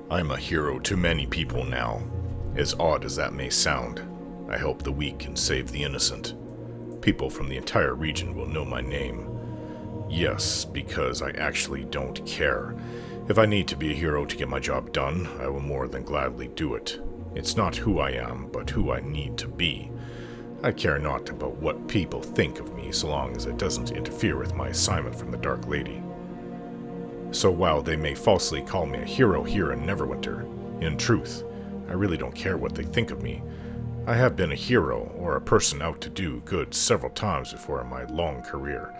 I'm a hero to many people now. As odd as that may sound, I help the weak and save the innocent. People from the entire region will know my name. Yes, because I actually don't care. If I need to be a hero to get my job done, I will more than gladly do it. It's not who I am, but who I need to be. I care not about what people think of me so long as it doesn't interfere with my assignment from the Dark Lady. So while they may falsely call me a hero here in Neverwinter, in truth, I really don't care what they think of me. I have been a hero, or a person out to do good several times before in my long career.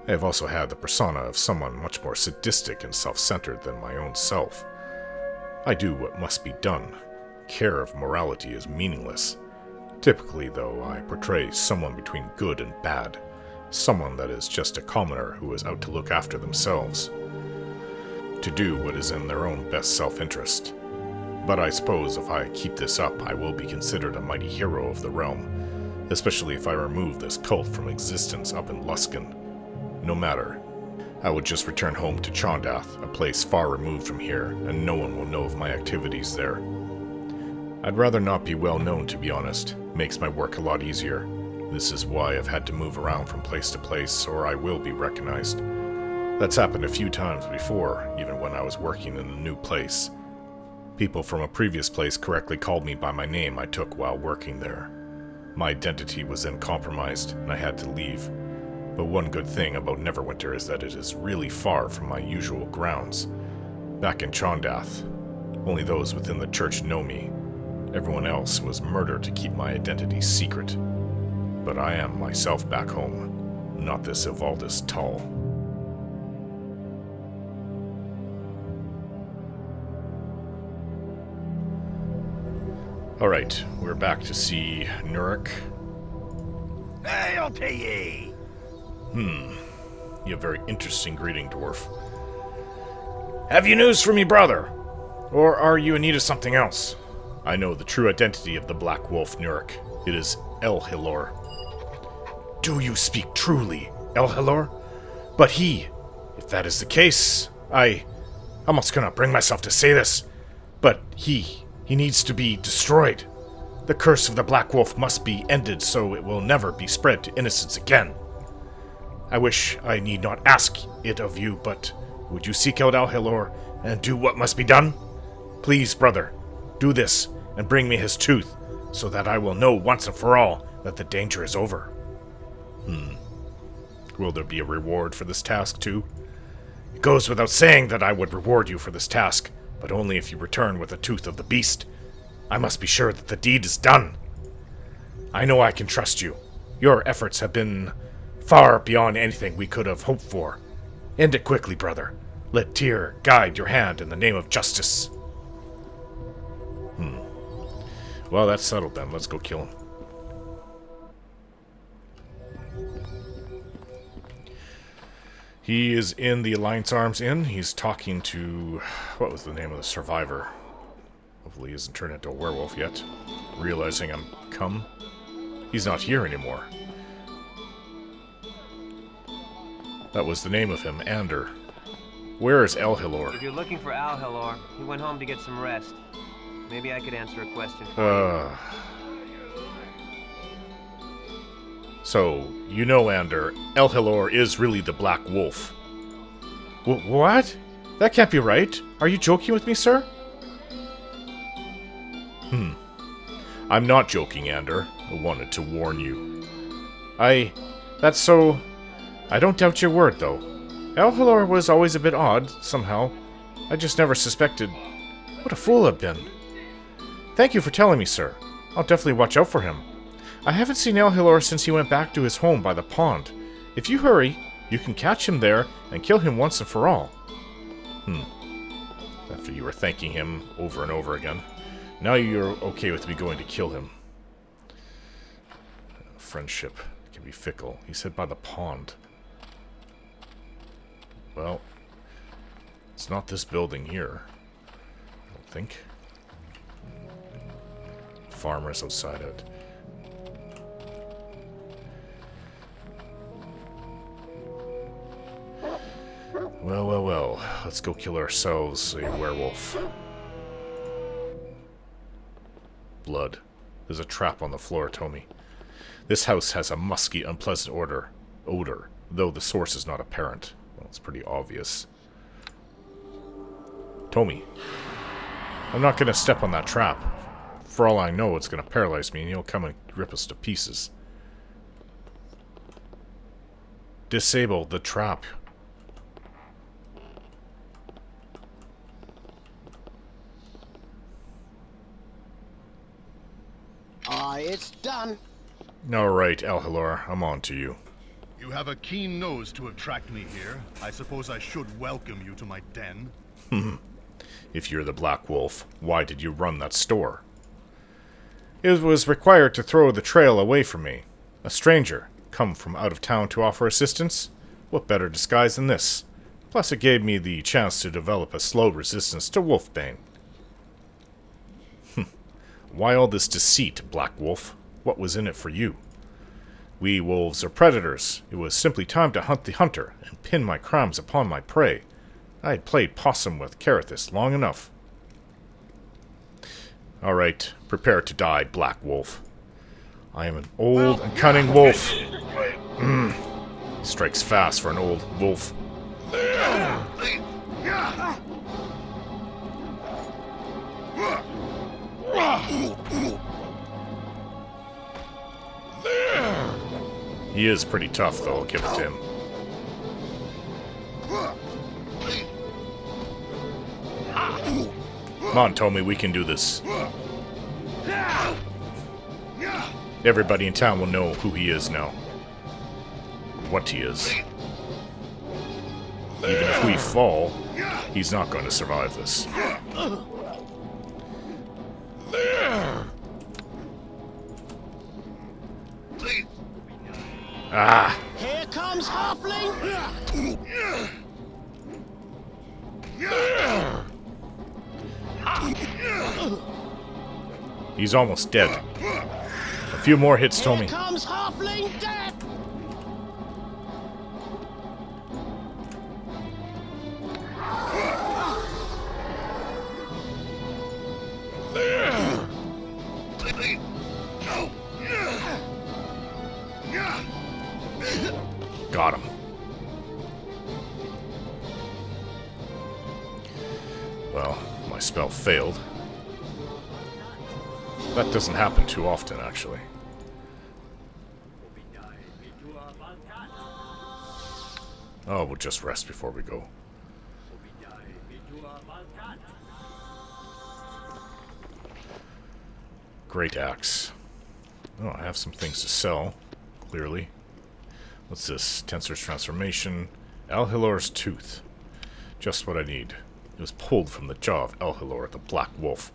I have also had the persona of someone much more sadistic and self-centered than my own self. I do what must be done. Care of morality is meaningless. Typically, though, I portray someone between good and bad. Someone that is just a commoner who is out to look after themselves. To do what is in their own best self-interest. But I suppose if I keep this up, I will be considered a mighty hero of the realm, especially if I remove this cult from existence up in Luskan. No matter. I would just return home to Chondath, a place far removed from here, and no one will know of my activities there. I'd rather not be well known, to be honest. Makes my work a lot easier. This is why I've had to move around from place to place, or I will be recognized. That's happened a few times before, even when I was working in a new place. People from a previous place correctly called me by my name I took while working there. My identity was then compromised, and I had to leave. But one good thing about Neverwinter is that it is really far from my usual grounds. Back in Chondath, only those within the church know me. Everyone else was murdered to keep my identity secret. But I am myself back home, not this Evaldus Tull. Alright, we're back to see Nurik. Hail to ye! You have a very interesting greeting, dwarf. Have you news for me, brother? Or are you in need of something else? I know the true identity of the Black Wolf, Nurik. It is Elhilor. Do you speak truly, Elhilor? But if that is the case, I almost cannot bring myself to say this, but he needs to be destroyed. The curse of the Black Wolf must be ended so it will never be spread to innocents again. I wish I need not ask it of you, but would you seek out Elhilor and do what must be done? Please, brother, do this and bring me his tooth, so that I will know once and for all that the danger is over. Will there be a reward for this task, too? It goes without saying that I would reward you for this task, but only if you return with the tooth of the beast. I must be sure that the deed is done. I know I can trust you. Your efforts have been far beyond anything we could have hoped for. End it quickly, brother. Let Tyr guide your hand in the name of justice. Well, that's settled then. Let's go kill him. He is in the Alliance Arms Inn. He's talking to... what was the name of the survivor? Hopefully he hasn't turned into a werewolf yet. Realizing I'm come. He's not here anymore. That was the name of him, Ander. Where is Elhilor? If you're looking for Elhilor, he went home to get some rest. Maybe I could answer a question for you. So, you know, Ander, Elhilor is really the Black Wolf. What? That can't be right. Are you joking with me, sir? I'm not joking, Ander. I wanted to warn you. That's so... I don't doubt your word, though. Elhilor was always a bit odd, somehow. I just never suspected. What a fool I've been. Thank you for telling me, sir. I'll definitely watch out for him. I haven't seen Elhilor since he went back to his home by the pond. If you hurry, you can catch him there and kill him once and for all. After you were thanking him over and over again. Now you're okay with me going to kill him. Friendship can be fickle. He said by the pond. Well, it's not this building here. I don't think. Farmers outside it. Well. Let's go kill ourselves a werewolf. blood. There's a trap on the floor, Tommy. This house has a musky, unpleasant odor, though the source is not apparent. Well, it's pretty obvious. Tommy, I'm not gonna step on that trap. For all I know, it's gonna paralyze me and he'll come and rip us to pieces. Disable the trap. It's done. Alright, Al-Hilor, I'm on to you. You have a keen nose to have tracked me here. I suppose I should welcome you to my den. If you're the Black Wolf, why did you run that store? It was required to throw the trail away from me. A stranger, come from out of town to offer assistance? What better disguise than this? Plus it gave me the chance to develop a slow resistance to wolfbane. Why all this deceit, Black Wolf? What was in it for you? We wolves are predators. It was simply time to hunt the hunter and pin my crimes upon my prey. I had played possum with Carathis long enough. Alright, prepare to die, Black Wolf. I am an old and cunning wolf. Strikes fast for an old wolf. He is pretty tough, though, I'll give it to him. Come on, Tommy, we can do this. Everybody in town will know who he is now. What he is. Even if we fall, he's not going to survive this. Ah! Here comes Halfling! He's almost dead. A few more hits, Tommy. Here comes Halfling dead! Got him. Well, my spell failed. That doesn't happen too often, actually. Oh, we'll just rest before we go. Great axe. Oh, I have some things to sell, clearly. What's this? Tensor's transformation. Al-Hilor's tooth. Just what I need. It was pulled from the jaw of Al-Hilor, the Black Wolf.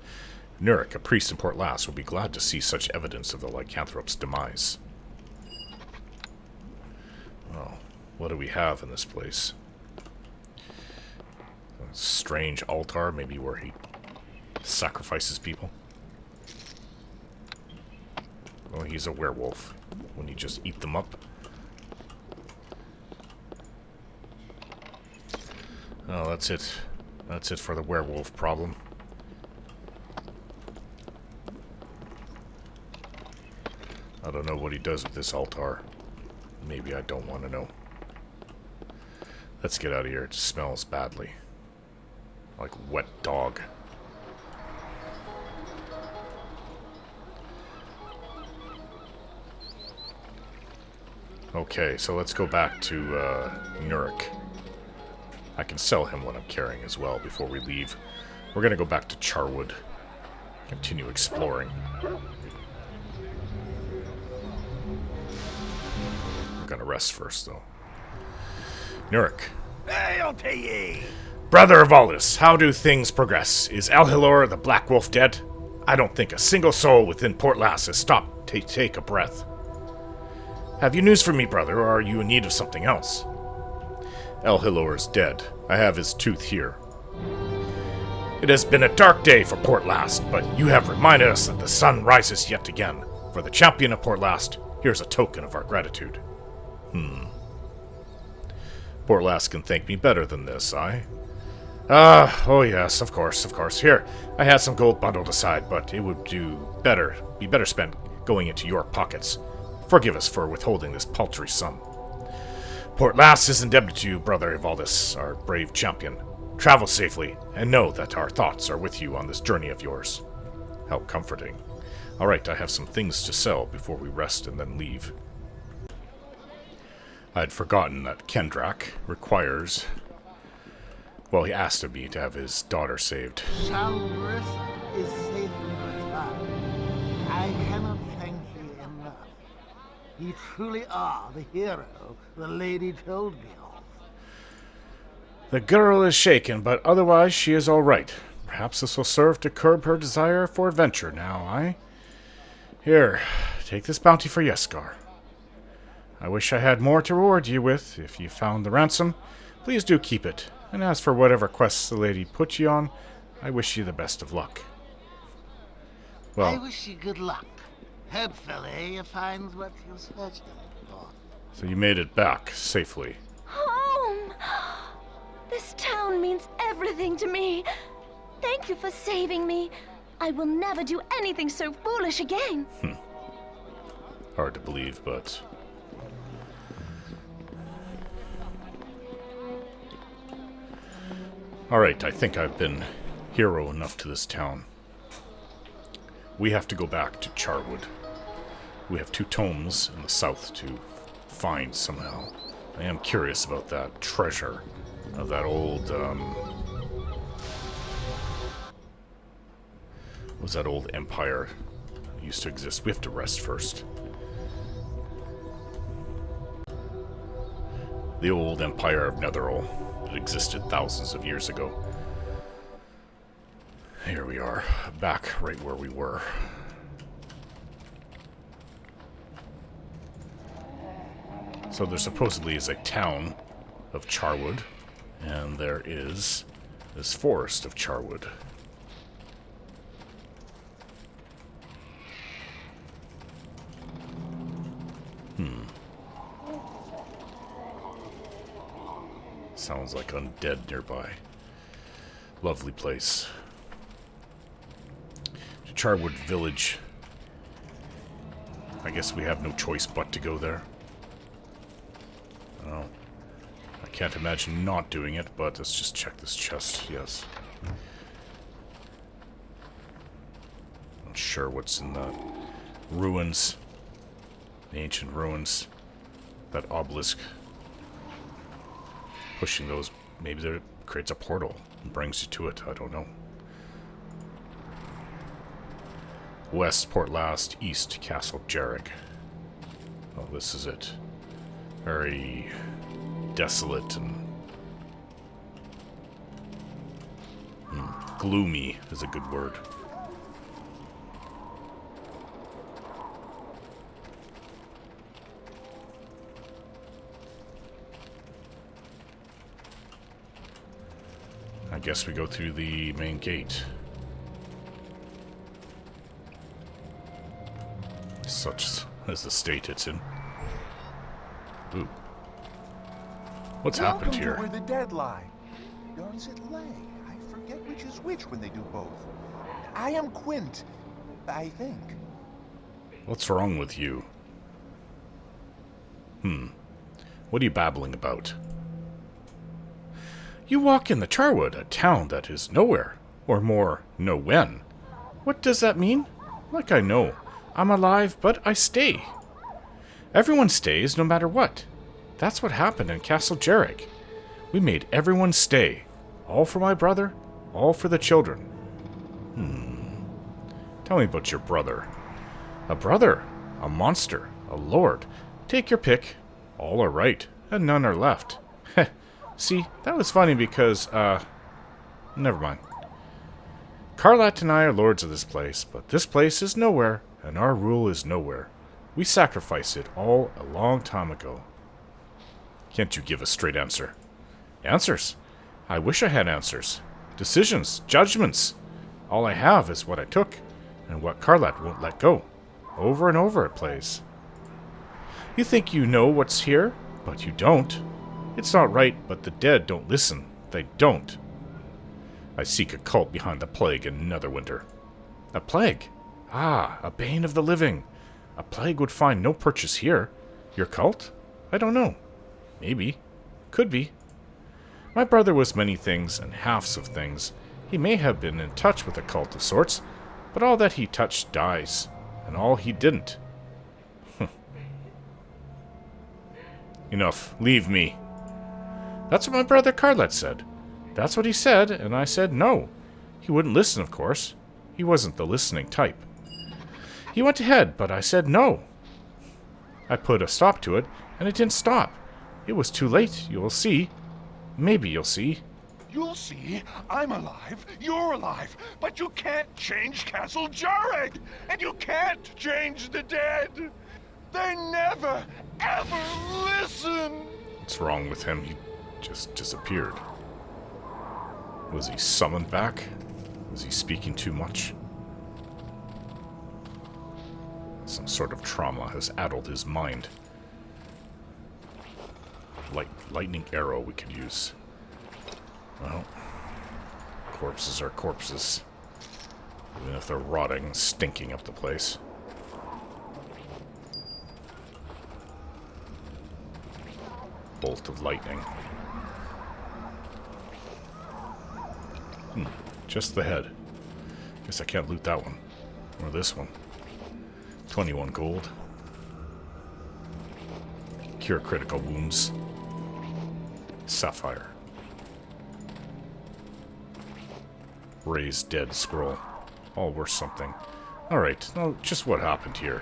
Nurik, a priest in Port Llast, will be glad to see such evidence of the lycanthrope's demise. Oh, what do we have in this place? A strange altar, maybe where he sacrifices people. Well, he's a werewolf. Wouldn't he just eat them up? Oh, that's it. That's it for the werewolf problem. I don't know what he does with this altar. Maybe I don't want to know. Let's get out of here. It smells badly. Like wet dog. Okay, so let's go back to Nurik. I can sell him what I'm carrying as well before we leave. We're gonna go back to Charwood. Continue exploring. We're gonna rest first, though. Nurik. Hail to ye! Brother of Aldous, how do things progress? Is Al-Hilor the Black Wolf dead? I don't think a single soul within Port Llast has stopped to take a breath. Have you news for me, brother, or are you in need of something else? Al-Hilor is dead. I have his tooth here. It has been a dark day for Port Llast, but you have reminded us that the sun rises yet again. For the champion of Port Llast, here's a token of our gratitude. Port Llast can thank me better than this, Oh yes, of course, of course. Here, I had some gold bundled aside, but it would be better spent going into your pockets. Forgive us for withholding this paltry sum. Port Llast is indebted to you, brother Evaldis, our brave champion. Travel safely, and know that our thoughts are with you on this journey of yours. How comforting. Alright, I have some things to sell before we rest and then leave. I had forgotten that Kendrak requires... Well, he asked of me to have his daughter saved. Charwood is safe in good time. I cannot thank you enough. You truly are the hero the lady told me of. The girl is shaken, but otherwise she is all right. Perhaps this will serve to curb her desire for adventure now, eh? Here, take this bounty for Yeskar. I wish I had more to reward you with. If you found the ransom, please do keep it. And as for whatever quests the lady put you on, I wish you the best of luck. I Well, wish you good luck. Hopefully you find what you're searching for. so you made it back safely. Home! This town means everything to me. Thank you for saving me. I will never do anything so foolish again. Hard to believe, but... Alright, I think I've been hero enough to this town. We have to go back to Charwood. We have 2 tomes in the south to find somehow. I am curious about that treasure of that old, was that old empire that used to exist. We have to rest first. The old empire of Netheril that existed thousands of years ago. Here we are, back right where we were. So there supposedly is a town of Charwood, and there is this forest of Charwood. Sounds like undead nearby. Lovely place. To Charwood Village. I guess we have no choice but to go there. Oh. I can't imagine not doing it, but let's just check this chest. Yes. Not sure what's in the ruins. The ancient ruins. That obelisk. Pushing those, maybe there creates a portal and brings you to it. I don't know. West, Port Llast. East, Castle Jarreg. Oh, this is it. Very desolate and gloomy is a good word. I guess we go through the main gate. Such is the state it's in. Ooh. What's happened here? Welcome to where the dead lie. Or is it lay? I forget which is which when they do both. I am Quint, I think. What's wrong with you? What are you babbling about? You walk in the Charwood, a town that is nowhere. Or more, no when. What does that mean? Like I know. I'm alive, but I stay. Everyone stays no matter what. That's what happened in Castle Jarreg. We made everyone stay. All for my brother, all for the children. Tell me about your brother. A brother, a monster, a lord. Take your pick. All are right, and none are left. Heh. See, that was funny because, never mind. Karlat and I are lords of this place, but this place is nowhere, and our rule is nowhere. We sacrificed it all a long time ago. Can't you give a straight answer? Answers? I wish I had answers. Decisions, judgments. All I have is what I took, and what Karlat won't let go. Over and over it plays. You think you know what's here, but you don't. It's not right, but the dead don't listen. They don't. I seek a cult behind the plague in Netherwinter. A plague? Ah, a bane of the living. A plague would find no purchase here. Your cult? I don't know. Maybe. Could be. My brother was many things and halves of things. He may have been in touch with a cult of sorts, but all that he touched dies, and all he didn't. Enough. Leave me. That's what my brother Carlet said. That's what he said, and I said no. He wouldn't listen, of course. He wasn't the listening type. He went ahead, but I said no. I put a stop to it, and it didn't stop. It was too late, you will see. Maybe you'll see. You'll see. I'm alive. You're alive. But you can't change Castle Jareg. And you can't change the dead. They never, ever listen. What's wrong with him? He just disappeared. Was he summoned back? Was he speaking too much? Some sort of trauma has addled his mind. Lightning arrow we could use. Well, corpses are corpses. Even if they're rotting and stinking up the place. Bolt of lightning. Just the head. Guess I can't loot that one. Or this one. 21 gold. Cure critical wounds. Sapphire. Raise dead scroll. All worth something. Alright, now just what happened here?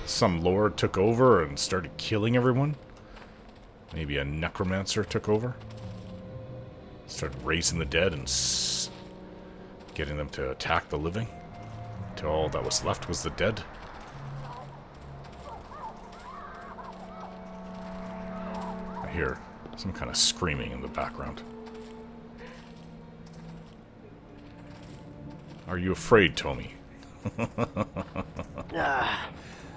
Some lord took over and started killing everyone? Maybe a necromancer took over? Started raising the dead and getting them to attack the living? Till all that was left was the dead? I hear some kind of screaming in the background. Are you afraid, Tommy?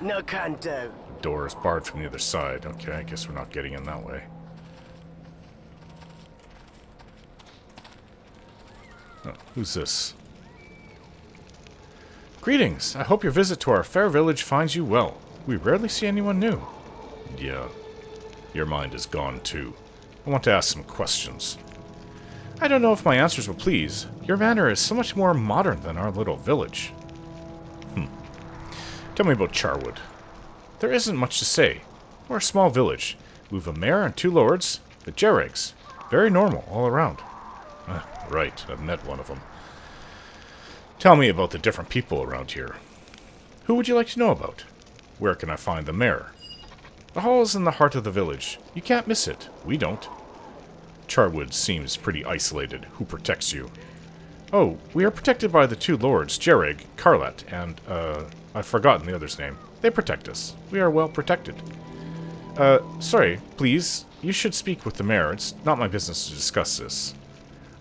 No can do. Door is barred from the other side. Okay, I guess we're not getting in that way. Oh, who's this? Greetings! I hope your visit to our fair village finds you well. We rarely see anyone new. Yeah, your mind is gone too. I want to ask some questions. I don't know if my answers will please. Your manor is so much more modern than our little village. Tell me about Charwood. There isn't much to say. We're a small village. We've a mayor and 2 lords, the Jaregs. Very normal all around. Right, I've met one of them. Tell me about the different people around here. Who would you like to know about? Where can I find the mayor? The hall is in the heart of the village. You can't miss it. We don't. Charwood seems pretty isolated. Who protects you? Oh, we are protected by the 2 lords, Jareg, Carlet, and, I've forgotten the other's name. They protect us. We are well protected. Sorry, please. You should speak with the mayor. It's not my business to discuss this.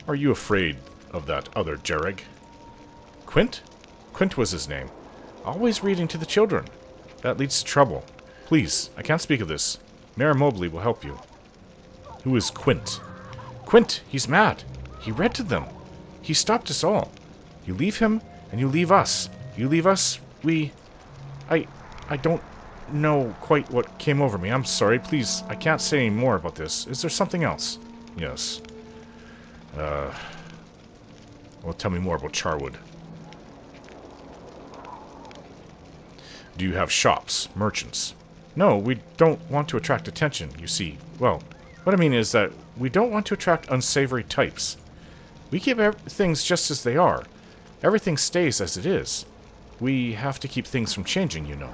Are you afraid of that other Jareg? Quint? Quint was his name. Always reading to the children. That leads to trouble. Please, I can't speak of this. Mayor Mobley will help you. Who is Quint? Quint! He's mad. He read to them. He stopped us all. You leave him, and you leave us. You leave us, I don't know quite what came over me. I'm sorry. Please, I can't say any more about this. Is there something else? Yes. Well, tell me more about Charwood. Do you have shops, merchants? No, we don't want to attract attention, you see. Well, what I mean is that we don't want to attract unsavory types. We keep things just as they are. Everything stays as it is. We have to keep things from changing, you know.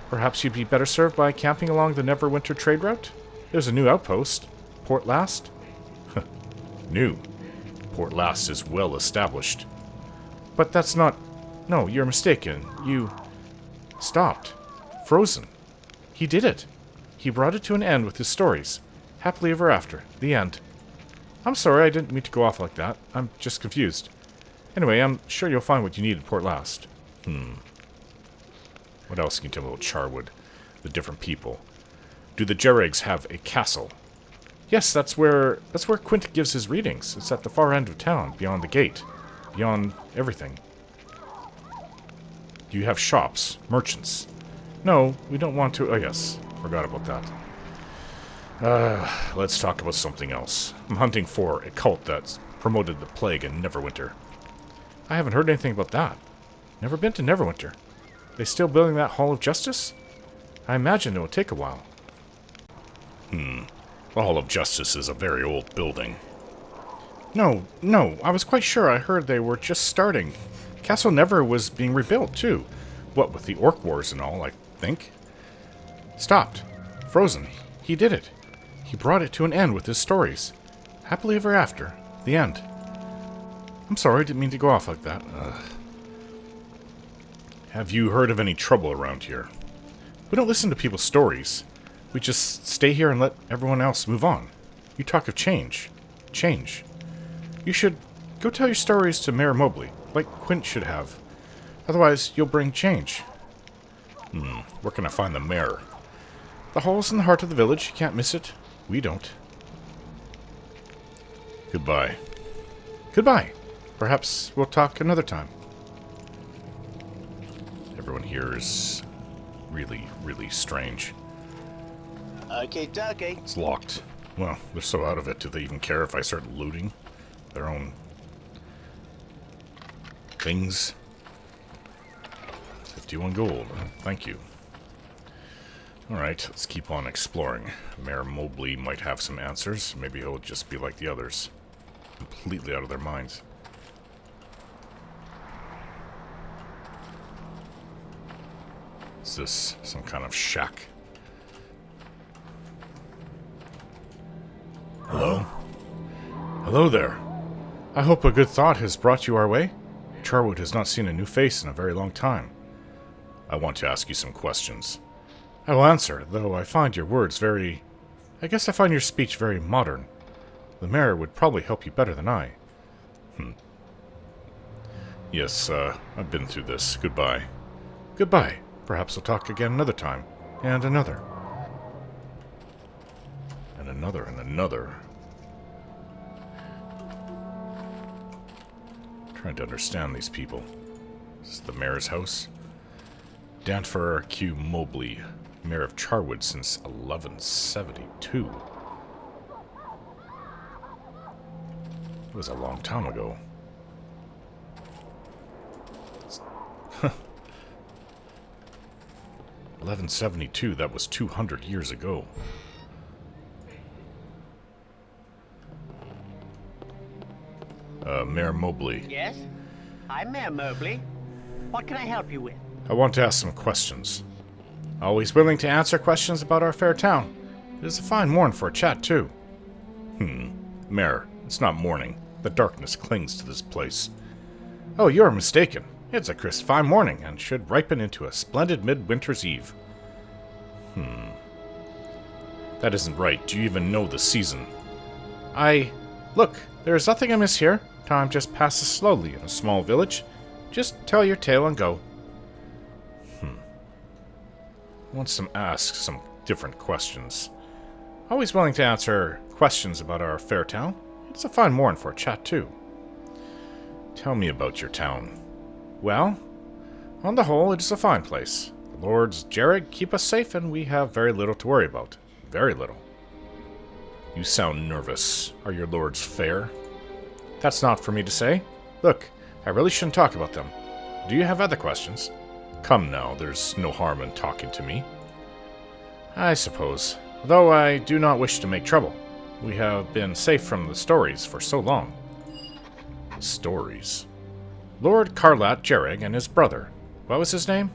Perhaps you'd be better served by camping along the Neverwinter trade route? There's a new outpost. Port Llast? New. Port Llast is well established. But that's not... No, you're mistaken. You... stopped. Frozen. He did it. He brought it to an end with his stories. Happily ever after. The end. I'm sorry, I didn't mean to go off like that. I'm just confused. Anyway, I'm sure you'll find what you need at Port Llast. What else can you tell me about Charwood? The different people. Do the Jaregs have a castle? Yes, that's where Quint gives his readings. It's at the far end of town, beyond the gate. Beyond everything. Do you have shops? Merchants? No, we don't want to... Oh, yes. Forgot about that. Let's talk about something else. I'm hunting for a cult that's promoted the plague in Neverwinter. I haven't heard anything about that. Never been to Neverwinter. They still building that Hall of Justice? I imagine it will take a while. The Hall of Justice is a very old building. No, I was quite sure. I heard they were just starting. Castle Never was being rebuilt, too. What, with the Orc Wars and all, I think? Stopped. Frozen. He did it. He brought it to an end with his stories. Happily ever after. The end. I'm sorry, didn't mean to go off like that. Have you heard of any trouble around here? We don't listen to people's stories. We just stay here and let everyone else move on. You talk of change. Change. You should go tell your stories to Mayor Mobley, like Quint should have. Otherwise, you'll bring change. Where can I find the mayor? The hall's in the heart of the village. You can't miss it. We don't. Goodbye. Goodbye. Perhaps we'll talk another time. Everyone here is really, really strange. Okay, dokie. It's locked. Well, they're so out of it. Do they even care if I start looting their own things? 51 gold. Thank you. Alright, let's keep on exploring. Mayor Mobley might have some answers. Maybe he'll just be like the others. Completely out of their minds. Is this some kind of shack? Hello? Hello there. I hope a good thought has brought you our way. Charwood has not seen a new face in a very long time. I want to ask you some questions. I will answer, though I find your words very... I guess I find your speech very modern. The mayor would probably help you better than I. Yes, I've been through this. Goodbye. Goodbye. Perhaps we'll talk again another time. And another. And another, and another. Trying to understand these people. Is this the mayor's house? Danfer Q. Mobley, mayor of Charwood since 1172. It was a long time ago. 1172, that was 200 years ago. Mayor Mobley. Yes? I'm Mayor Mobley. What can I help you with? I want to ask some questions. Always willing to answer questions about our fair town. It is a fine morn for a chat, too. Mayor, it's not morning. The darkness clings to this place. Oh, you're mistaken. It's a crisp fine morning, and should ripen into a splendid midwinter's eve. That isn't right. Do you even know the season? Look, there is nothing amiss here. Time just passes slowly in a small village. Just tell your tale and go. I want to ask some different questions. Always willing to answer questions about our fair town. It's a fine morn for a chat, too. Tell me about your town. Well, on the whole, it is a fine place. The Lords Jarrett keep us safe, and we have very little to worry about. Very little. You sound nervous. Are your lords fair? That's not for me to say. Look, I really shouldn't talk about them. Do you have other questions? Come now, there's no harm in talking to me. I suppose. Though I do not wish to make trouble. We have been safe from the stories for so long. The stories? Lord Carlat Jerrig and his brother. What was his name?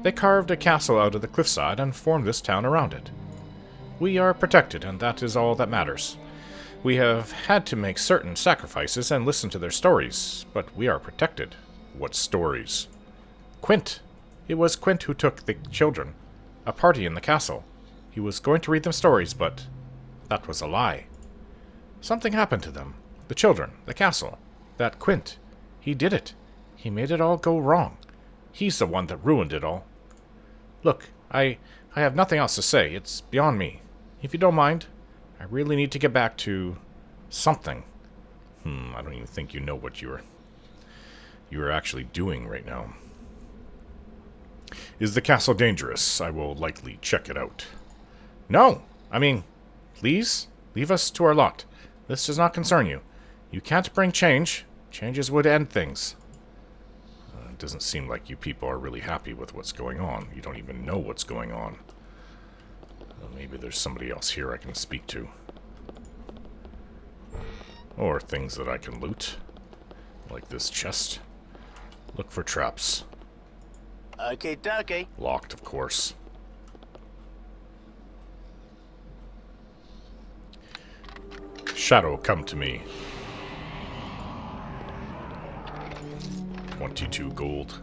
They carved a castle out of the cliffside and formed this town around it. We are protected, and that is all that matters. We have had to make certain sacrifices and listen to their stories, but we are protected. What stories? Quint. It was Quint who took the children. A party in the castle. He was going to read them stories, but that was a lie. Something happened to them. The children, the castle. That Quint. He did it. He made it all go wrong. He's the one that ruined it all. Look, I have nothing else to say. It's beyond me. If you don't mind, I really need to get back to something. I don't even think you know what you are actually doing right now. Is the castle dangerous? I will likely check it out. No! I mean, please, leave us to our lot. This does not concern you. You can't bring change. Changes would end things. It doesn't seem like you people are really happy with what's going on. You don't even know what's going on. Well, maybe there's somebody else here I can speak to. Or things that I can loot. Like this chest. Look for traps. Okay, dokie. Locked, of course. Shadow, come to me. 22 gold.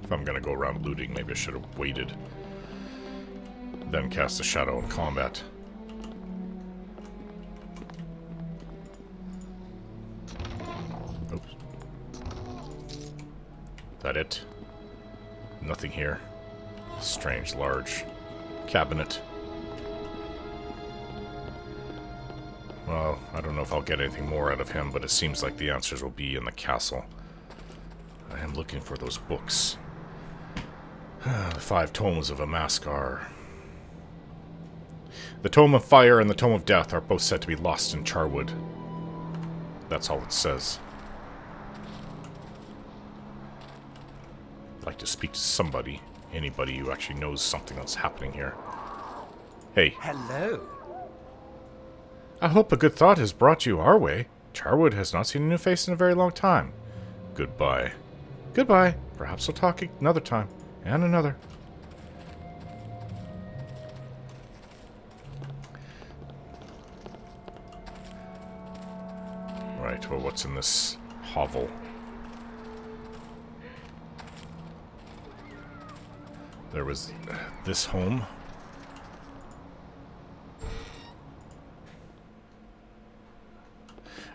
If I'm gonna go around looting, maybe I should have waited. Then cast a shadow in combat. Oops. That it? Nothing here. Strange large cabinet. Well, I don't know if I'll get anything more out of him, but it seems like the answers will be in the castle. I am looking for those books. The 5 tomes of Amaskar. The Tome of Fire and the Tome of Death are both said to be lost in Charwood. That's all it says. I'd like to speak to somebody. Anybody who actually knows something that's happening here. Hey. Hello. I hope a good thought has brought you our way. Charwood has not seen a new face in a very long time. Goodbye. Goodbye. Perhaps we'll talk another time. And another. Right, well, what's in this hovel? There was this home.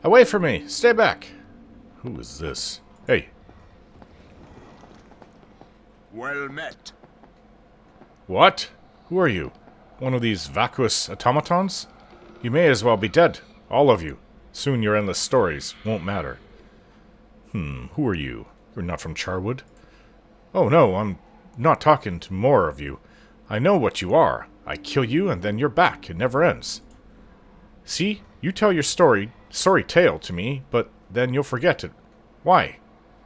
Away from me! Stay back! Who is this? Hey. Well met. What? Who are you? One of these vacuous automatons? You may as well be dead. All of you. Soon your endless stories won't matter. Who are you? You're not from Charwood? Oh no, I'm not talking to more of you. I know what you are. I kill you and then you're back. It never ends. See? You tell your sorry tale to me, but then you'll forget it. Why?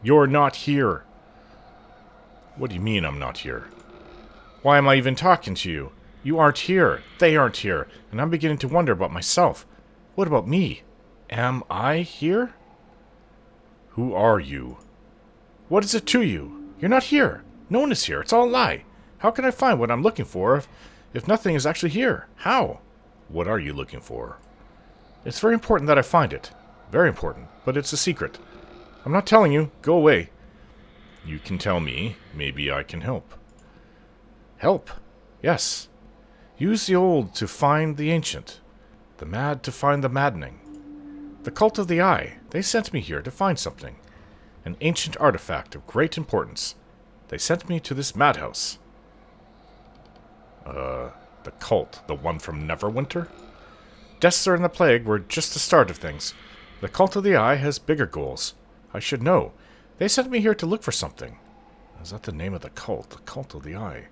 You're not here. What do you mean I'm not here? Why am I even talking to you? You aren't here. They aren't here. And I'm beginning to wonder about myself. What about me? Am I here? Who are you? What is it to you? You're not here. No one is here. It's all a lie. How can I find what I'm looking for if nothing is actually here? How? What are you looking for? It's very important that I find it. Very important. But it's a secret. I'm not telling you. Go away. You can tell me. Maybe I can help. Help? Yes. Use the old to find the ancient. The mad to find the maddening. The Cult of the Eye. They sent me here to find something. An ancient artifact of great importance. They sent me to this madhouse. The cult. The one from Neverwinter? Deaths and the plague were just the start of things. The Cult of the Eye has bigger goals. I should know. They sent me here to look for something. Is that the name of the cult? The Cult of the Eye.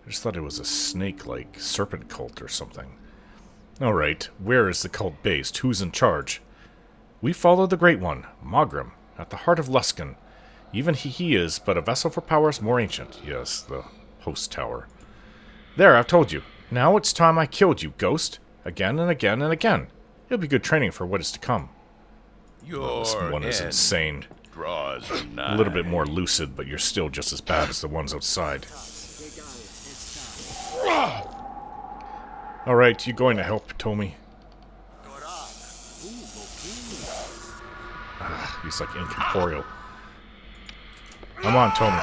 I just thought it was a snake-like serpent cult or something. Alright, where is the cult based? Who's in charge? We follow the Great One, Mogram, at the heart of Luskan. Even he is but a vessel for powers more ancient. Yes, the host tower. There, I've told you. Now it's time I killed you, ghost. Again and again and again. It'll be good training for what is to come. This one is insane. Draws A little bit more lucid, but you're still just as bad as the ones outside. Alright, you going to help, Tommy? He's like incorporeal. Come on, Tommy.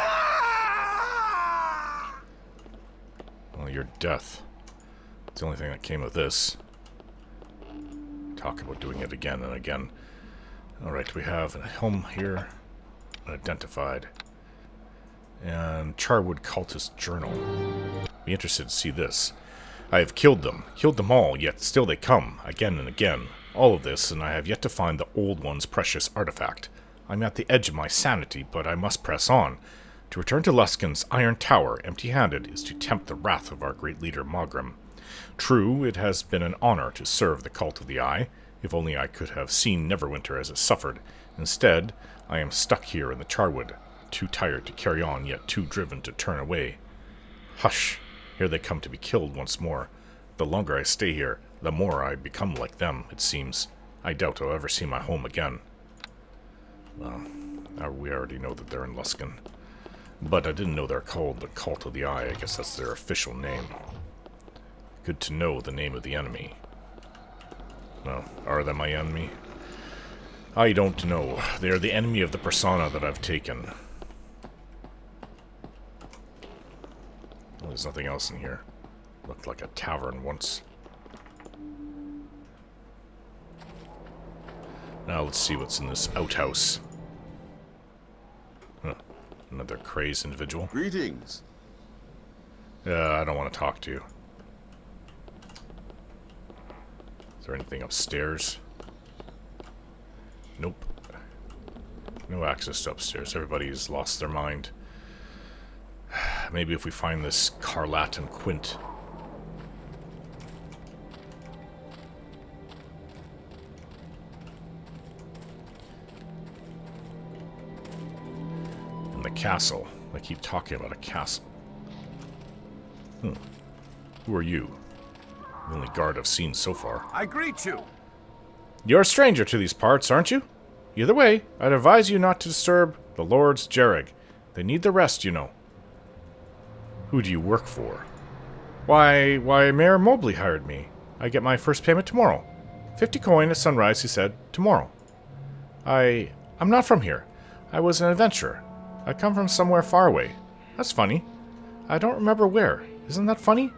Well, your death. It's the only thing that came of this. Talk about doing it again and again. Alright, we have a helm here. Identified. And Charwood Cultist Journal. Be interested to see this. I have killed them all, yet still they come, again and again. All of this, and I have yet to find the Old One's precious artifact. I'm at the edge of my sanity, but I must press on. To return to Luskan's Iron Tower empty-handed is to tempt the wrath of our great leader Mogrim. True, it has been an honor to serve the Cult of the Eye. If only I could have seen Neverwinter as it suffered. Instead, I am stuck here in the Charwood, too tired to carry on, yet too driven to turn away. Hush! Here they come to be killed once more. The longer I stay here, the more I become like them, it seems. I doubt I'll ever see my home again. Well, we already know that they're in Luskan. But I didn't know they're called the Cult of the Eye. I guess that's their official name. Good to know the name of the enemy. Well, are they my enemy? I don't know. They are the enemy of the persona that I've taken. Well, there's nothing else in here. Looked like a tavern once. Now let's see what's in this outhouse. Huh. Another crazed individual. Greetings. I don't want to talk to you. Is there anything upstairs? Nope. No access to upstairs. Everybody's lost their mind. Maybe if we find this Carlat and Quint. In the castle. I keep talking about a castle. Who are you? The only guard I've seen so far. I greet you. You're a stranger to these parts, aren't you? Either way, I'd advise you not to disturb the Lords Jarreg. They need the rest, you know. Who do you work for? Why, Mayor Mobley hired me. I get my first payment tomorrow. 50 coin at sunrise, he said. Tomorrow. I'm not from here. I was an adventurer. I come from somewhere far away. That's funny. I don't remember where. Isn't that funny?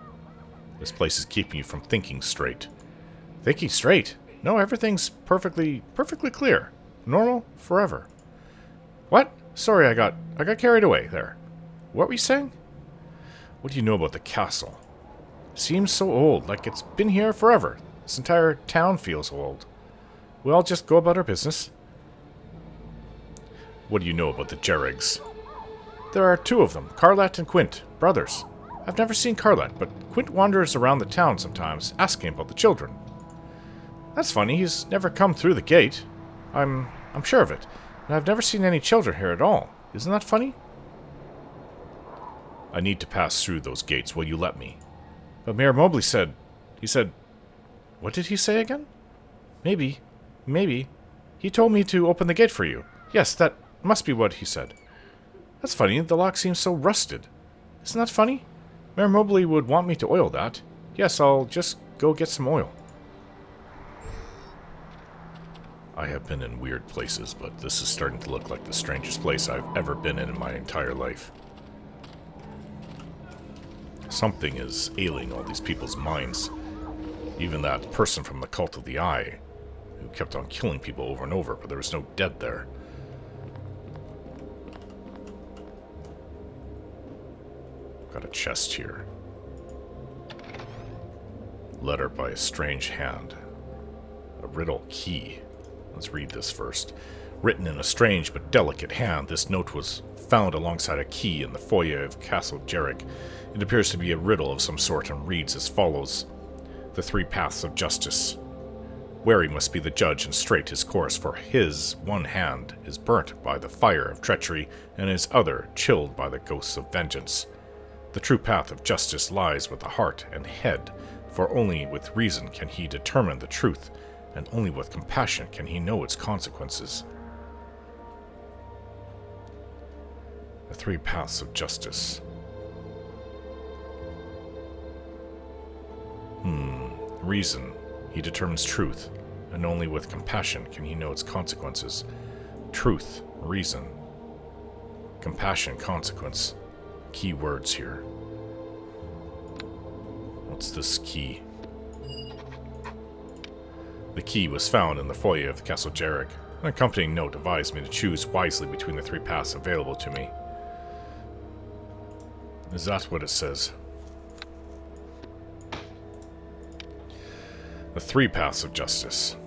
This place is keeping you from thinking straight. Thinking straight? No, everything's perfectly clear. Normal, forever. What? Sorry, I got carried away there. What were you saying? What do you know about the castle? Seems so old, like it's been here forever. This entire town feels old. We all just go about our business. What do you know about the Jarregs? There are 2 of them, Carlat and Quint, brothers. I've never seen Carlat, but Quint wanders around the town sometimes, asking about the children. That's funny, he's never come through the gate. I'm sure of it, and I've never seen any children here at all. Isn't that funny? I need to pass through those gates. Will you let me? But Mayor Mobley said... He said... What did he say again? Maybe. He told me to open the gate for you. Yes, that must be what he said. That's funny. The lock seems so rusted. Isn't that funny? Mayor Mobley would want me to oil that. Yes, I'll just go get some oil. I have been in weird places, but this is starting to look like the strangest place I've ever been in my entire life. Something is ailing all these people's minds. Even that person from the Cult of the Eye, who kept on killing people over and over, but there was no dead there. Got a chest here. Letter by a strange hand. A riddle key. Let's read this first. Written in a strange but delicate hand, this note was found alongside a key in the foyer of Castle Jarreg. It appears to be a riddle of some sort and reads as follows. The 3 paths of justice. Wary must be the judge and straight his course, for his one hand is burnt by the fire of treachery, and his other chilled by the ghosts of vengeance. The true path of justice lies with the heart and head, for only with reason can he determine the truth, and only with compassion can he know its consequences. The 3 paths of justice. Reason. He determines truth, and only with compassion can he know its consequences. Truth, reason, compassion, consequence. Key words here. What's this key? The key was found in the foyer of the Castle Jarreg. An accompanying note advised me to choose wisely between the 3 paths available to me. Is that what it says? The 3 paths of justice.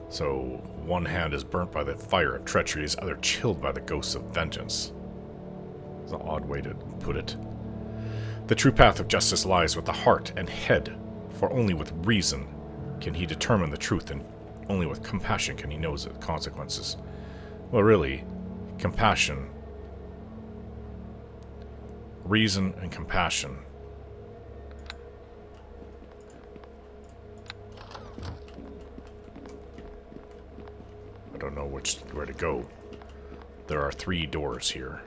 So, one hand is burnt by the fire of treachery, his other chilled by the ghosts of vengeance. It's an odd way to put it. The true path of justice lies with the heart and head, for only with reason can he determine the truth, and only with compassion can he know the consequences. Well, really, compassion, reason and compassion. I don't know where to go. There are 3 doors here.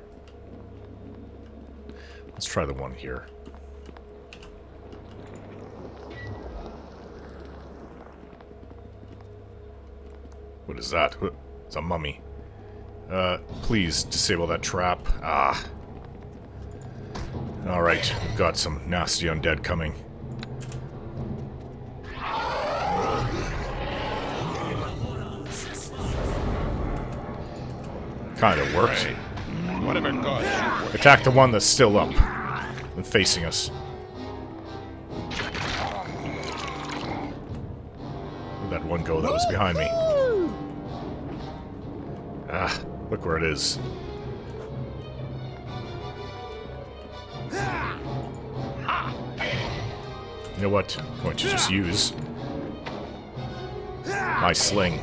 Let's try the one here. What is that? It's a mummy. Please disable that trap. Ah. Alright, we've got some nasty undead coming. Kind of worked. Whatever caused you. Attack the one that's still up and facing us. Where'd that one go that was behind me? Ah, look where it is. You know what? I'm going to just use my sling.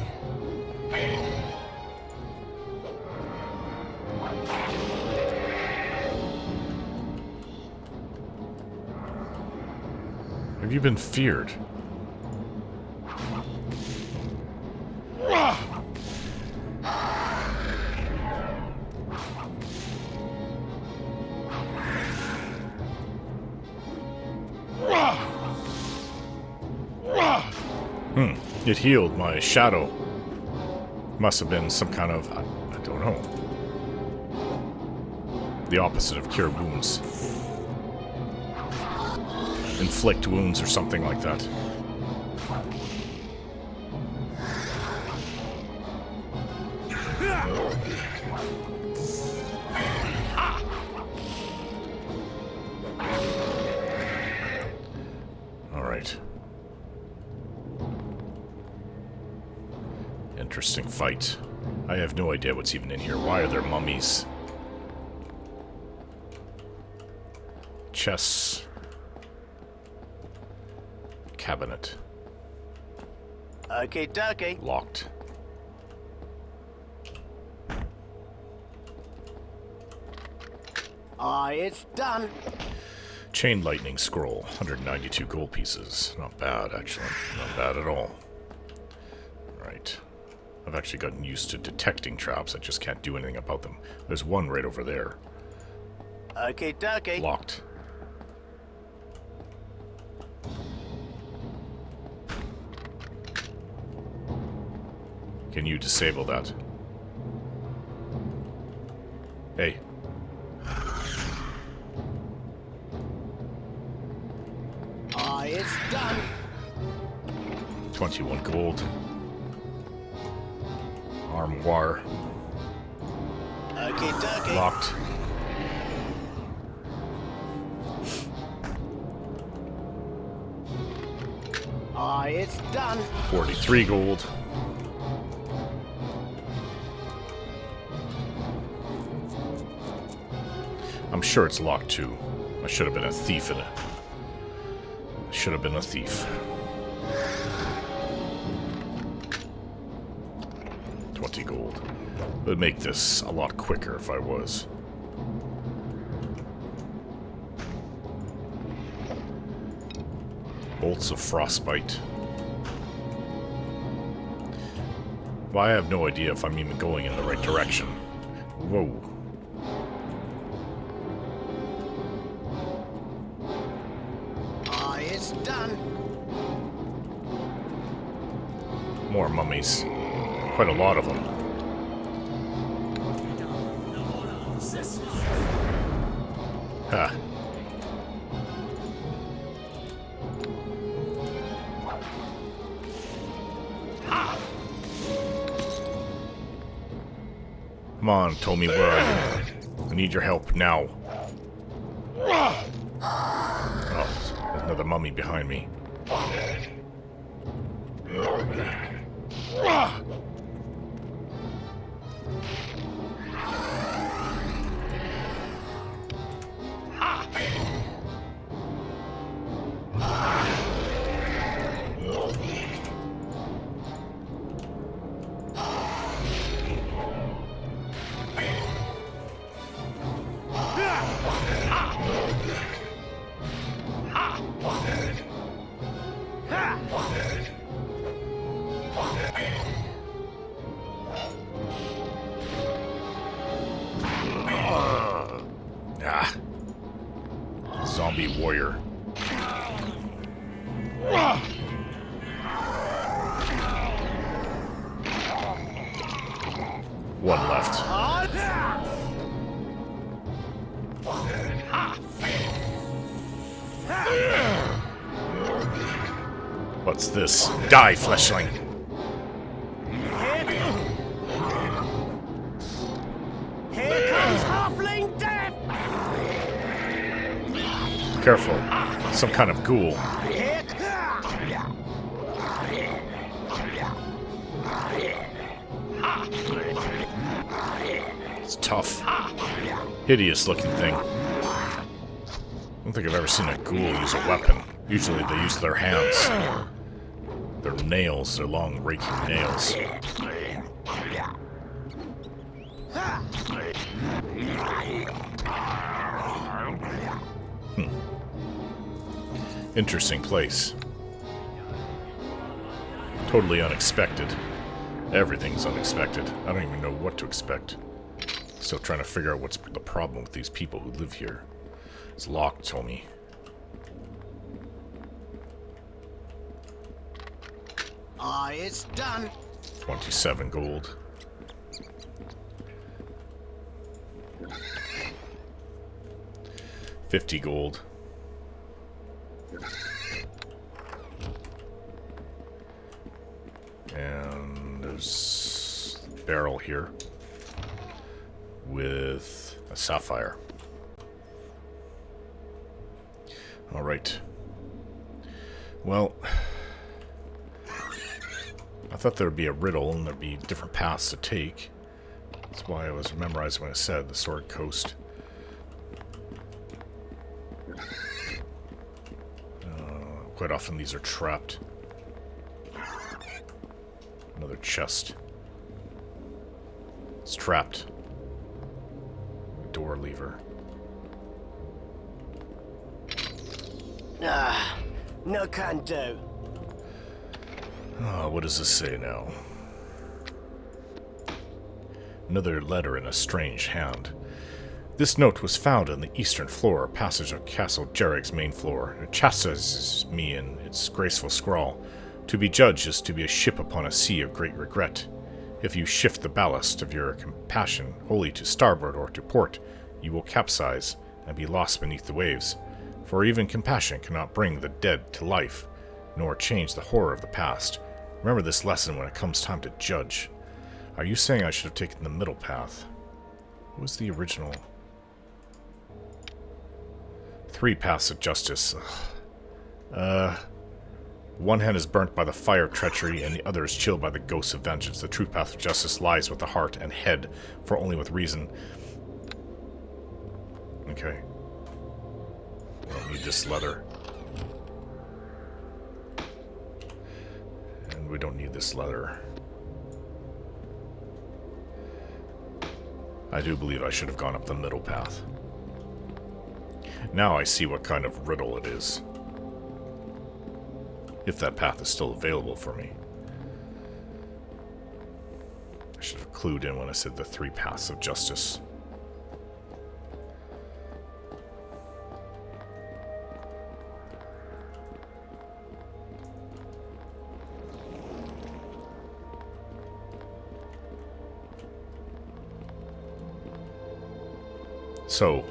Have you been feared? It healed my shadow. Must have been some kind of, I don't know. The opposite of cure wounds. Inflict wounds or something like that. Alright. Interesting fight. I have no idea what's even in here. Why are there mummies? Chests. Cabinet. Okay, dokie. Locked. It's done. Chain lightning scroll. 192 gold pieces. Not bad, actually. Not bad at all. Right. I've actually gotten used to detecting traps. I just can't do anything about them. There's one right over there. Okay, dokie. Locked. Can you disable that? Hey. It's done. 21 gold. Armoire. Okay, dokie. Locked. It's done. 43 gold. I'm sure it's locked too. I should have been a thief in it. I should have been a thief. 20 gold. It would make this a lot quicker if I was. Bolts of frostbite. Well, I have no idea if I'm even going in the right direction. Whoa. It's done. More mummies. Quite a lot of them. Ha. Come on, Tommy, where are you? I need your help now. Oh, Another mummy behind me. Zombie warrior. One left. What's this? Die, fleshling! Here comes halfling death! Careful. Some kind of ghoul. It's tough. Hideous looking thing. I don't think I've ever seen a ghoul use a weapon. Usually they use their hands. Their nails, their long raking nails. Interesting place. Totally unexpected. Everything's unexpected. I don't even know what to expect. Still trying to figure out what's the problem with these people who live here. It's locked, told me. It's done. 27 gold. $50 gold. And there's a barrel here with a sapphire. All right. Well, I thought there would be a riddle and there'd be different paths to take. That's why I was memorizing what I said, the Sword Coast. Quite often these are trapped. Another chest. It's trapped. Door lever. No can do. What does this say now? Another letter in a strange hand. This note was found on the eastern floor, passage of Castle Jarrig's main floor. It chastises me in its graceful scrawl. To be judged is to be a ship upon a sea of great regret. If you shift the ballast of your compassion wholly to starboard or to port, you will capsize and be lost beneath the waves. For even compassion cannot bring the dead to life, nor change the horror of the past. Remember this lesson when it comes time to judge. Are you saying I should have taken the middle path? What was the original? 3 paths of justice. One hand is burnt by the fire of treachery, and the other is chilled by the ghosts of vengeance. The true path of justice lies with the heart and head, for only with reason. Okay. We don't need this leather. And we don't need this leather. I do believe I should have gone up the middle path. Now I see what kind of riddle it is. If that path is still available for me. I should have clued in when I said the 3 paths of justice. So,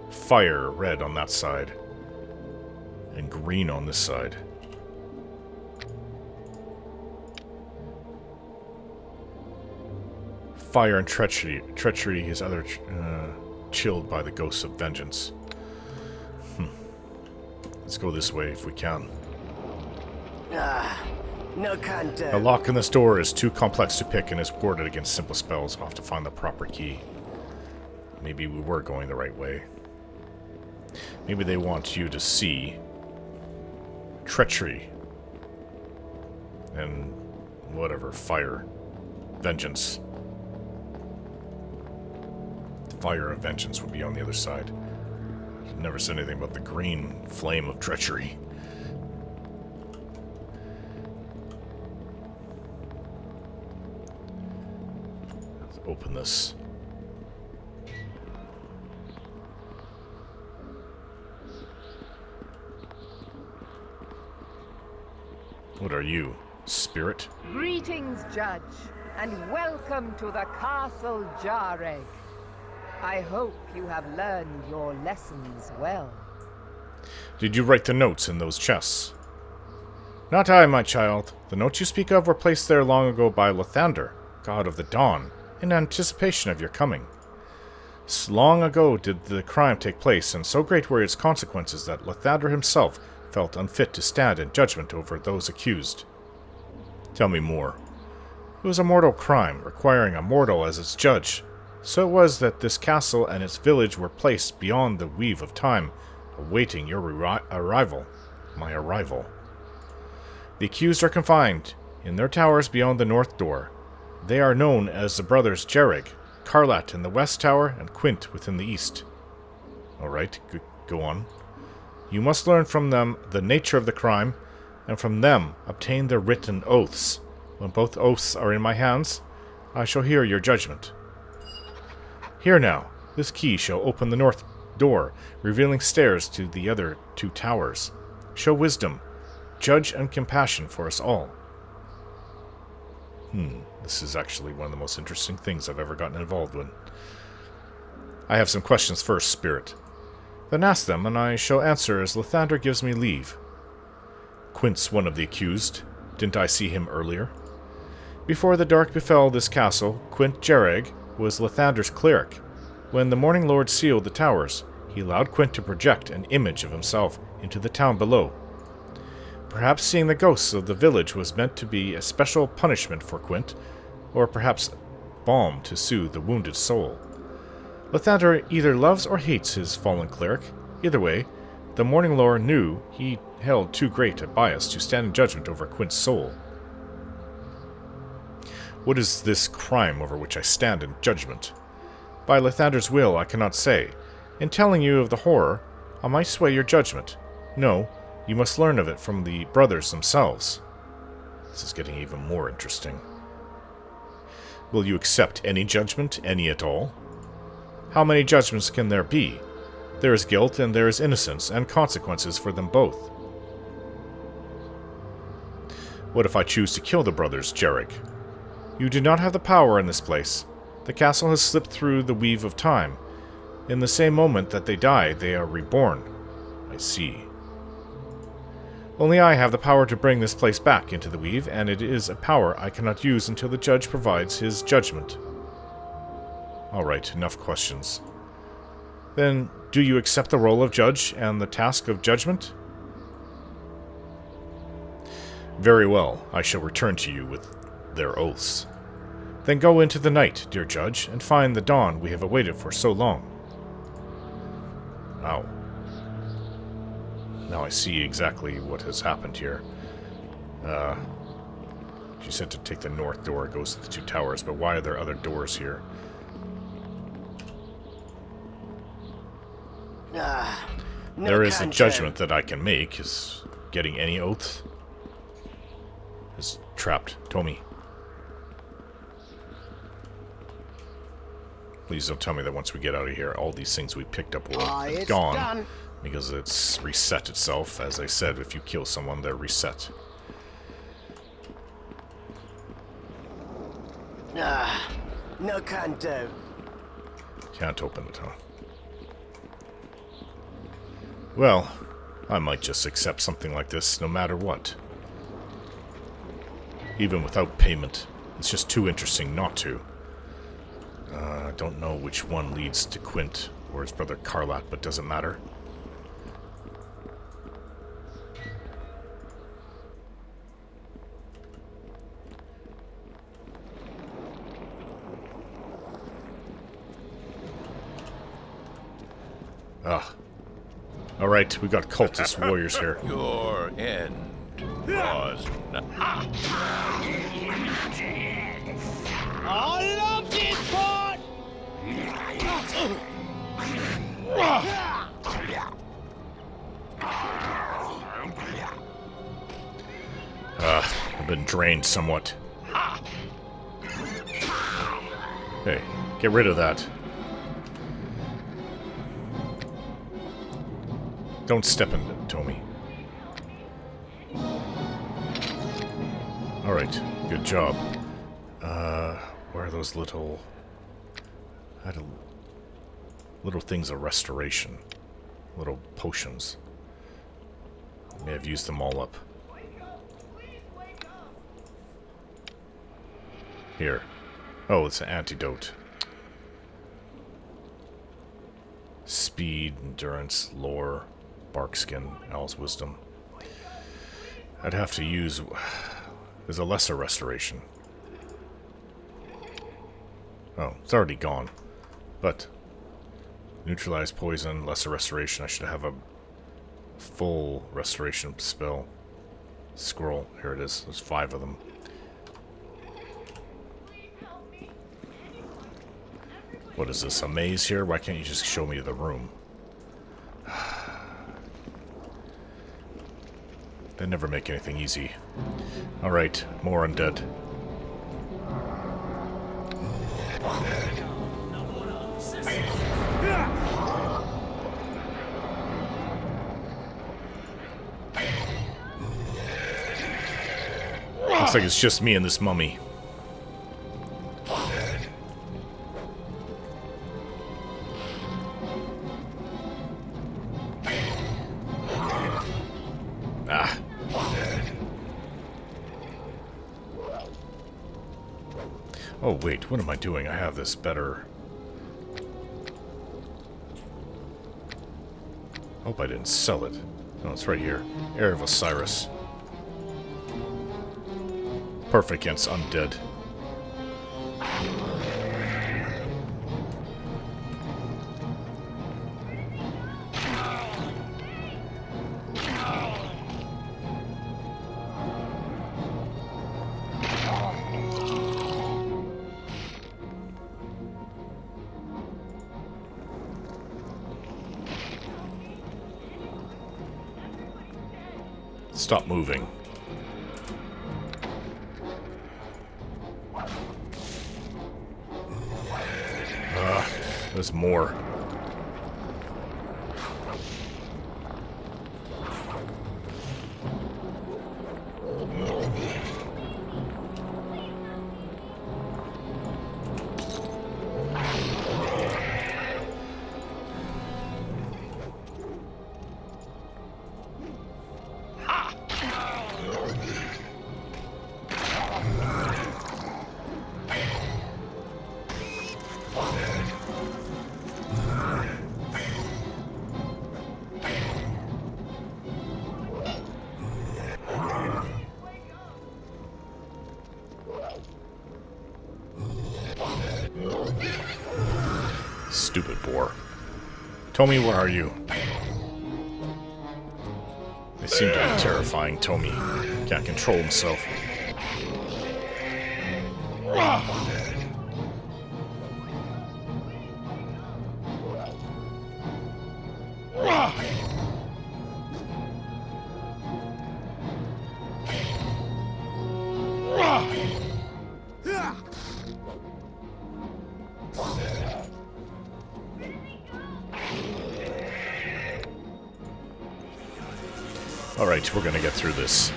fire red on that side, and green on this side. Fire and treachery. Treachery is other chilled by the ghosts of vengeance. Let's go this way if we can. No canto. The lock in this door is too complex to pick and is warded against simple spells. I'll have to find the proper key. Maybe we were going the right way. Maybe they want you to see treachery and whatever, fire. Vengeance. The fire of vengeance would be on the other side. I've never said anything about the green flame of treachery. Let's open this. What are you, spirit? Greetings, Judge, and welcome to the Castle Jareg. I hope you have learned your lessons well. Did you write the notes in those chests? Not I, my child. The notes you speak of were placed there long ago by Lathander, god of the dawn, in anticipation of your coming. Long ago did the crime take place, and so great were its consequences that Lathander himself felt unfit to stand in judgment over those accused. Tell me more. It was a mortal crime, requiring a mortal as its judge. So it was that this castle and its village were placed beyond the weave of time, awaiting your arrival, my arrival. The accused are confined in their towers beyond the north door. They are known as the brothers Jareg, Carlat in the west tower, and Quint within the east. All right, go on. You must learn from them the nature of the crime, and from them obtain their written oaths. When both oaths are in my hands, I shall hear your judgment. Here now, this key shall open the north door, revealing stairs to the other two towers. Show wisdom, judge, and compassion for us all. This is actually one of the most interesting things I've ever gotten involved with. I have some questions first, Spirit. Then ask them, and I shall answer as Lathander gives me leave. Quint's one of the accused. Didn't I see him earlier? Before the dark befell this castle, Quint Jareg was Lathander's cleric. When the Morning Lord sealed the towers, he allowed Quint to project an image of himself into the town below. Perhaps seeing the ghosts of the village was meant to be a special punishment for Quint, or perhaps balm to soothe the wounded soul. Lathander either loves or hates his fallen cleric. Either way, the Morning Lord knew he held too great a bias to stand in judgment over Quint's soul. What is this crime over which I stand in judgment? By Lathander's will, I cannot say. In telling you of the horror, I might sway your judgment. No, you must learn of it from the brothers themselves. This is getting even more interesting. Will you accept any judgment, any at all? How many judgments can there be? There is guilt and there is innocence, and consequences for them both. What if I choose to kill the brothers Jareg? You do not have the power in this place. The castle has slipped through the weave of time. In the same moment that they die, they are reborn. I see. Only I have the power to bring this place back into the weave, and it is a power I cannot use until the judge provides his judgment. Alright, enough questions. Then, do you accept the role of judge and the task of judgment? Very well, I shall return to you with their oaths. Then go into the night, dear judge, and find the dawn we have awaited for so long. Wow. Now I see exactly what has happened here. She said to take the north door, it goes to the two towers, but why are there other doors here? There is a judgment that I can make. Is getting any oath? Is trapped. Tomi. Please don't tell me that once we get out of here, all these things we picked up will be gone. Done. Because it's reset itself. As I said, if you kill someone, they're reset. No canto. Can't open it, huh? Well, I might just accept something like this no matter what. Even without payment. It's just too interesting not to. I don't know which one leads to Quint or his brother Carlat, but doesn't matter. Ugh. Alright, we got cultist warriors here. Your end was I love this part! I've been drained somewhat. Hey, get rid of that. Don't step in it, Tommy. Alright, good job. Where are those little... little things of restoration. Little potions. May have used them all up. Here. Oh, it's an antidote. Speed, endurance, lore, bark skin, owl's wisdom. I'd have to use... There's a lesser restoration. Oh, it's already gone. But... Neutralize poison, lesser restoration. I should have a full restoration spell. Scroll. Here it is. There's 5 of them. What is this, a maze here? Why can't you just show me the room? They never make anything easy. Alright, more undead. Looks like it's just me and this mummy. Ah. Oh wait, what am I doing? I have this better... Hope I didn't sell it. No, it's right here. Heir of Osiris. Perfect against undead. Stop moving. There's more. Stupid boar. Tommy, where are you? They seem to be terrifying. Tommy can't control himself. Alright, we're gonna get through this.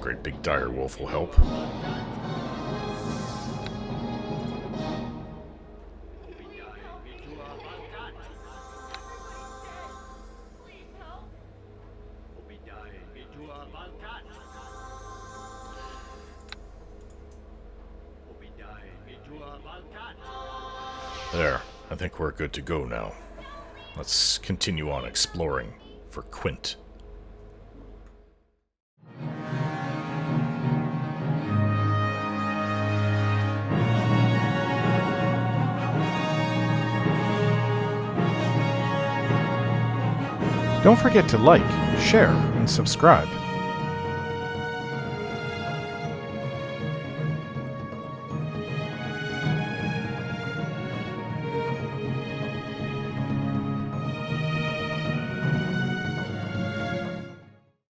Great big dire wolf will help. There, I think we're good to go now. Let's continue on exploring for Quint. Don't forget to like, share, and subscribe.